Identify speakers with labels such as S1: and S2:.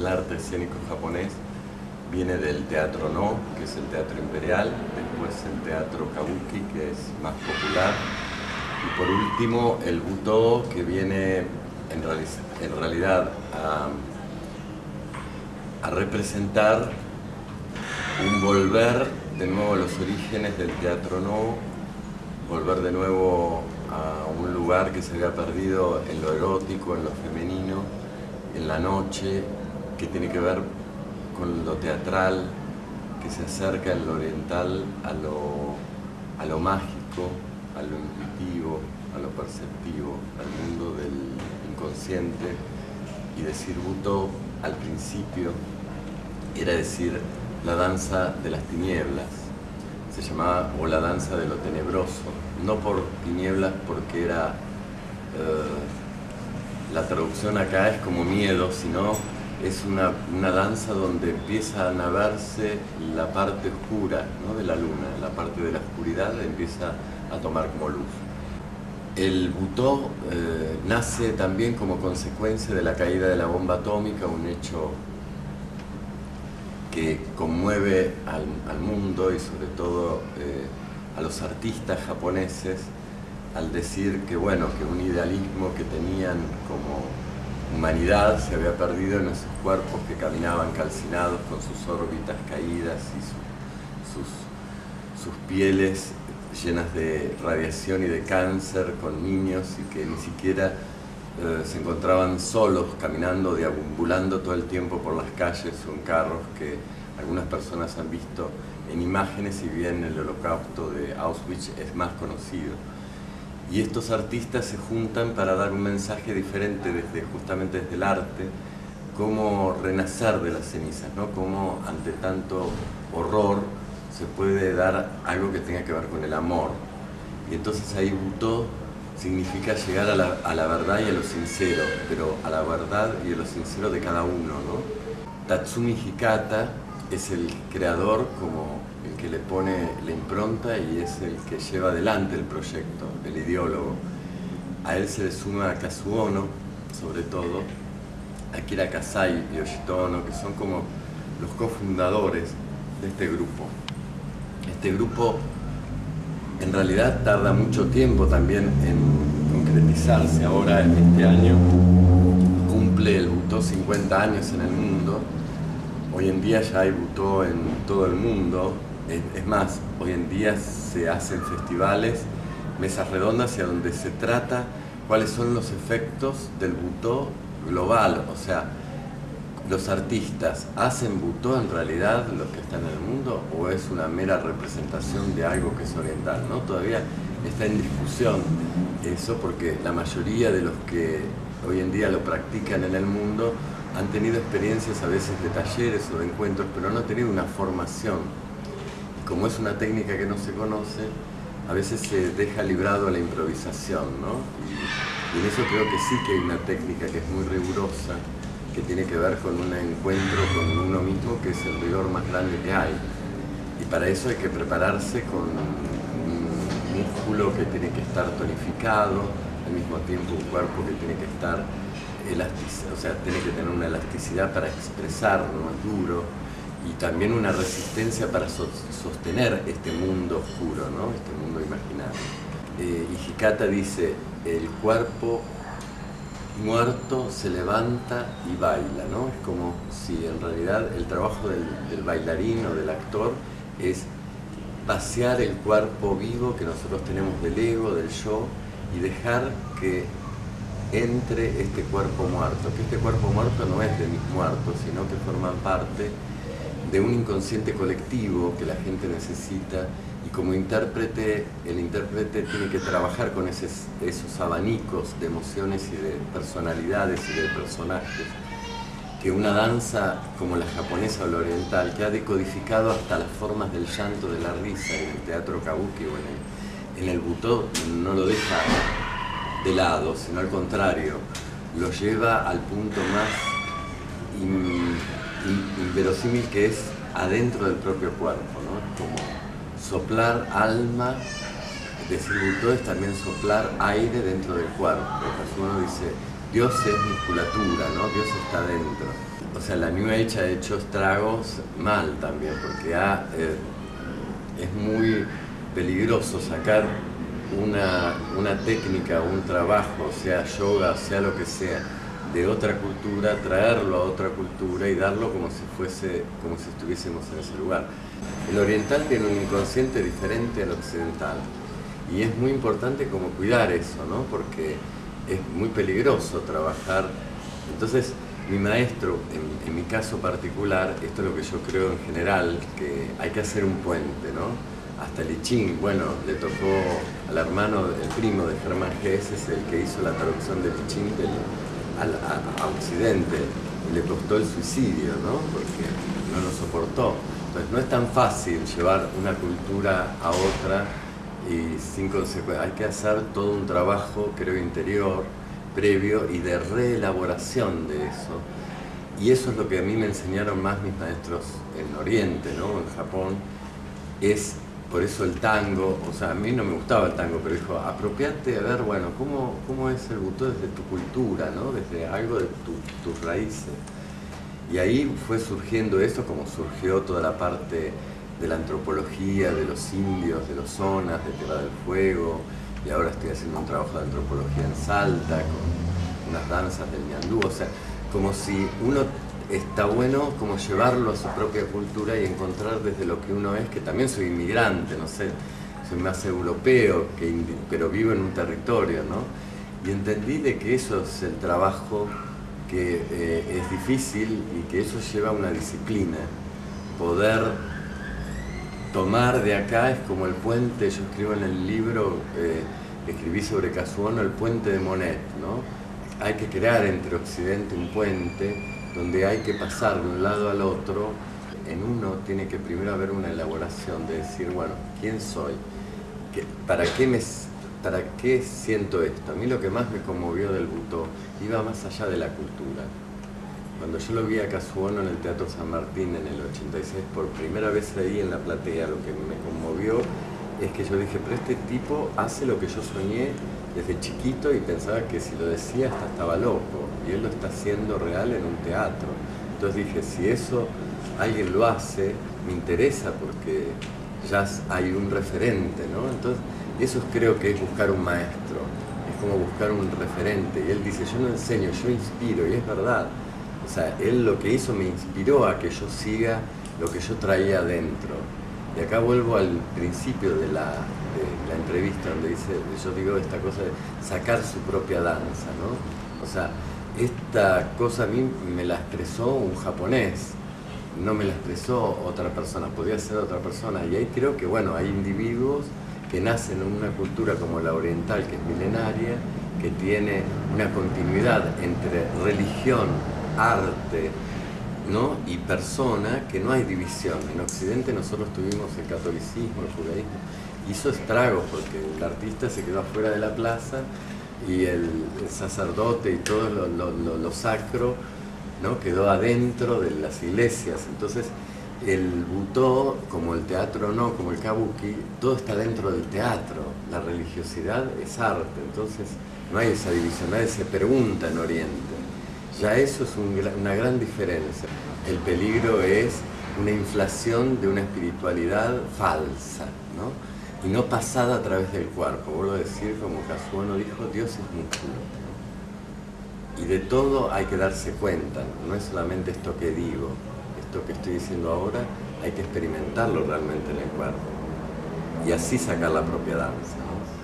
S1: el arte escénico japonés viene del teatro No, que es el teatro imperial, después el teatro Kabuki, que es más popular, y por último el Butō, que viene en realidad a representar un volver de nuevo a los orígenes del teatro No, volver de nuevo a un lugar que se había perdido en lo erótico, en lo femenino, en la noche, que tiene que ver con lo teatral, que se acerca en lo oriental a lo mágico, a lo intuitivo, a lo perceptivo, al mundo del inconsciente. Y decir Butō al principio era decir la danza de las tinieblas, se llamaba o la danza de lo tenebroso, no por tinieblas porque era, la traducción acá es como miedo, sino es una danza donde empiezan a verse la parte oscura, ¿no?, de la luna, la parte de la oscuridad empieza a tomar como luz. El Butō nace también como consecuencia de la caída de la bomba atómica, un hecho que conmueve al mundo y sobre todo a los artistas japoneses al decir que, bueno, que un idealismo que tenían como humanidad se había perdido en esos cuerpos que caminaban calcinados con sus órbitas caídas y sus pieles llenas de radiación y de cáncer, con niños y que ni siquiera se encontraban solos, caminando, deambulando todo el tiempo por las calles o en carros, que algunas personas han visto en imágenes, si bien el holocausto de Auschwitz es más conocido. Y estos artistas se juntan para dar un mensaje diferente justamente desde el arte, cómo renacer de las cenizas, ¿no? Cómo ante tanto horror se puede dar algo que tenga que ver con el amor. Y entonces ahí Butō significa llegar a la verdad y a lo sincero, pero a la verdad y a lo sincero de cada uno, ¿no? Tatsumi Hikata es el creador, como el que le pone la impronta y es el que lleva adelante el proyecto, el ideólogo. A él se le suma Kazuo Ono, sobre todo, Akira Kasai y Yoshito Ono, que son como los cofundadores de este grupo. Este grupo en realidad tarda mucho tiempo también en concretizarse. Ahora, este año, cumple el Butō 50 años en el mundo. Hoy en día ya hay Butō en todo el mundo. Es más, hoy en día se hacen festivales, mesas redondas, y a donde se trata cuáles son los efectos del Butō global. O sea, ¿los artistas hacen Butō en realidad los que están en el mundo o es una mera representación de algo que es oriental, ¿no? Todavía está en discusión eso, porque la mayoría de los que hoy en día lo practican en el mundo han tenido experiencias a veces de talleres o de encuentros, pero no han tenido una formación. Y como es una técnica que no se conoce, a veces se deja librado a la improvisación, ¿no? Y en eso creo que sí que hay una técnica que es muy rigurosa, que tiene que ver con un encuentro con uno mismo, que es el rigor más grande que hay. Y para eso hay que prepararse con un músculo que tiene que estar tonificado, al mismo tiempo un cuerpo que tiene que estar o sea, tiene que tener una elasticidad para expresar, no es duro, y también una resistencia para sostener este mundo oscuro, ¿no? Este mundo imaginario. Y Hikata dice, el cuerpo muerto se levanta y baila, ¿no? Es como si en realidad el trabajo del bailarín o del actor es vaciar el cuerpo vivo que nosotros tenemos del ego, del yo, y dejar que entre este cuerpo muerto, que este cuerpo muerto no es de mis muertos, sino que forman parte de un inconsciente colectivo que la gente necesita, y como intérprete, el intérprete tiene que trabajar con esos abanicos de emociones y de personalidades y de personajes, que una danza como la japonesa o la oriental, que ha decodificado hasta las formas del llanto, de la risa en el teatro kabuki o en el Butō, no lo deja de lado, sino al contrario, lo lleva al punto más inverosímil, que es adentro del propio cuerpo, ¿no? Es como soplar alma. Decir Butō es también soplar aire dentro del cuerpo. Uno dice, Dios es musculatura, ¿no? Dios está dentro. O sea, la New Age ha hecho estragos mal también, porque es muy peligroso sacar una técnica, un trabajo, sea yoga, sea lo que sea, de otra cultura, traerlo a otra cultura y darlo como si estuviésemos en ese lugar. El oriental tiene un inconsciente diferente al occidental y es muy importante como cuidar eso, ¿no? Porque es muy peligroso trabajar. Entonces, mi maestro, en mi caso particular, esto es lo que yo creo en general, que hay que hacer un puente, ¿no? Hasta el I Ching, bueno, le tocó al hermano, el primo de Germán Hesse, es el que hizo la traducción del I Ching a Occidente, y le costó el suicidio, ¿no? Porque no lo soportó. Entonces no es tan fácil llevar una cultura a otra y sin consecuencias. Hay que hacer todo un trabajo, creo, interior, previo y de reelaboración de eso. Y eso es lo que a mí me enseñaron más mis maestros en Oriente, ¿no? En Japón. Es por eso el tango, o sea, a mí no me gustaba el tango, pero dijo, apropiate a ver, bueno, cómo es el butó desde tu cultura, ¿no? Desde algo de tus raíces. Y ahí fue surgiendo eso, como surgió toda la parte de la antropología, de los indios, de los zonas, de Tierra del Fuego, y ahora estoy haciendo un trabajo de antropología en Salta, con unas danzas del ñandú, o sea, como si uno está bueno como llevarlo a su propia cultura y encontrar desde lo que uno es, que también soy inmigrante, no sé, soy más europeo, pero vivo en un territorio, ¿no? Y entendí de que eso es el trabajo que es difícil y que eso lleva una disciplina. Poder tomar de acá es como el puente, yo escribo en el libro que escribí sobre Kazuono, el puente de Monet, ¿no? Hay que crear entre Occidente un puente donde hay que pasar de un lado al otro. En uno tiene que primero haber una elaboración de decir, bueno, ¿quién soy? ¿Para qué siento esto? A mí lo que más me conmovió del butó iba más allá de la cultura. Cuando yo lo vi a Kazuono en el Teatro San Martín en el 86, por primera vez ahí en la platea, lo que me conmovió es que yo dije, pero este tipo hace lo que yo soñé desde chiquito y pensaba que si lo decía hasta estaba loco, y él lo está haciendo real en un teatro. Entonces dije, si eso alguien lo hace, me interesa porque ya hay un referente, ¿no? Entonces eso creo que es buscar un maestro, es como buscar un referente, y él dice, yo no enseño, yo inspiro, y es verdad. O sea, él lo que hizo me inspiró a que yo siga lo que yo traía adentro. Y acá vuelvo al principio de la entrevista donde dice, yo digo esta cosa de sacar su propia danza, ¿no? O sea, esta cosa a mí me la expresó un japonés, no me la expresó otra persona, podía ser otra persona. Y ahí creo que, bueno, hay individuos que nacen en una cultura como la oriental, que es milenaria, que tiene una continuidad entre religión, arte, ¿no? Y persona, que no hay división. En Occidente nosotros tuvimos el catolicismo, el judaísmo, hizo estragos porque el artista se quedó afuera de la plaza y el sacerdote y todo lo sacro, ¿no? Quedó adentro de las iglesias. Entonces el butó, como el teatro no, como el kabuki, todo está dentro del teatro. La religiosidad es arte, entonces no hay esa división, nadie se pregunta en Oriente. Ya eso es una gran diferencia. El peligro es una inflación de una espiritualidad falsa, ¿no? Y no pasada a través del cuerpo. Vuelvo a decir, como Kazuono dijo, Dios es músculo, ¿no? Y de todo hay que darse cuenta, no es solamente esto que digo, esto que estoy diciendo ahora, hay que experimentarlo realmente en el cuerpo. Y así sacar la propia danza, ¿no?